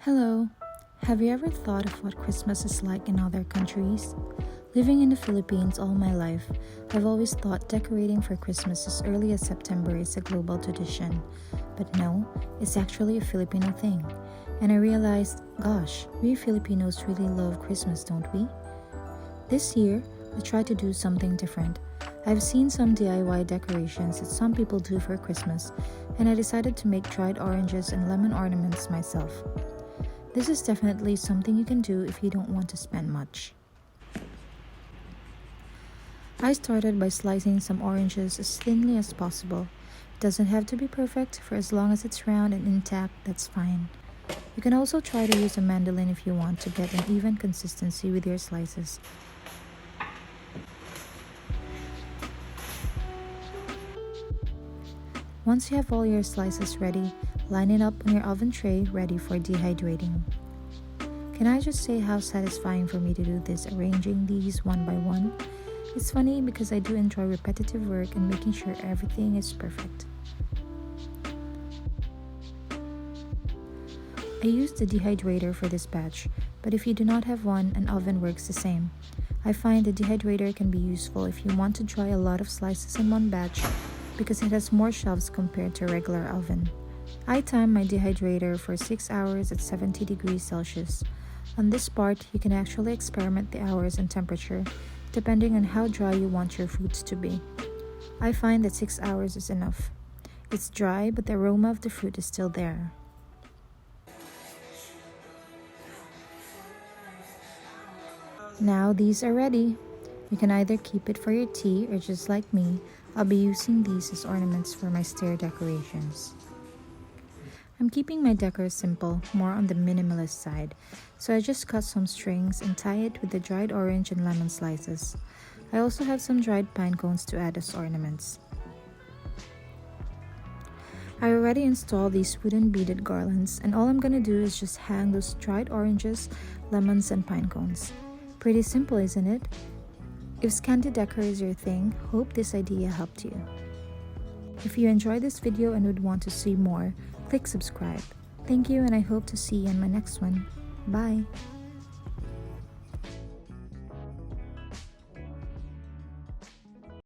Hello. Have you ever thought of what Christmas is like in other countries? Living in the Philippines all my life, I've always thought decorating for Christmas as early as September is a global tradition. But no, it's actually a Filipino thing. And I realized, gosh, we Filipinos really love Christmas, don't we? This year, I tried to do something different. I've seen some DIY decorations that some people do for Christmas, and I decided to make dried oranges and lemon ornaments myself. This is definitely something you can do if you don't want to spend much. I started by slicing some oranges as thinly as possible. It doesn't have to be perfect, for as long as it's round and intact, that's fine. You can also try to use a mandolin if you want to get an even consistency with your slices. Once you have all your slices ready, line it up on your oven tray ready for dehydrating. Can I just say how satisfying for me to do this, arranging these one by one? It's funny because I do enjoy repetitive work and making sure everything is perfect. I used the dehydrator for this batch, but if you do not have one, an oven works the same. I find the dehydrator can be useful if you want to dry a lot of slices in one batch because it has more shelves compared to a regular oven. I time my dehydrator for 6 hours at 70 degrees Celsius. On this part, you can actually experiment the hours and temperature depending on how dry you want your foods to be. I find that 6 hours is enough. It's dry, but the aroma of the fruit is still there. Now these are ready. You can either keep it for your tea or just like me, I'll be using these as ornaments for my stair decorations. I'm keeping my decor simple, more on the minimalist side, so I just cut some strings and tie it with the dried orange and lemon slices. I also have some dried pine cones to add as ornaments. I already installed these wooden beaded garlands, and all I'm gonna do is just hang those dried oranges, lemons, and pine cones. Pretty simple, isn't it? If scanty decor is your thing, hope this idea helped you. If you enjoyed this video and would want to see more, click subscribe. Thank you, and I hope to see you in my next one. Bye!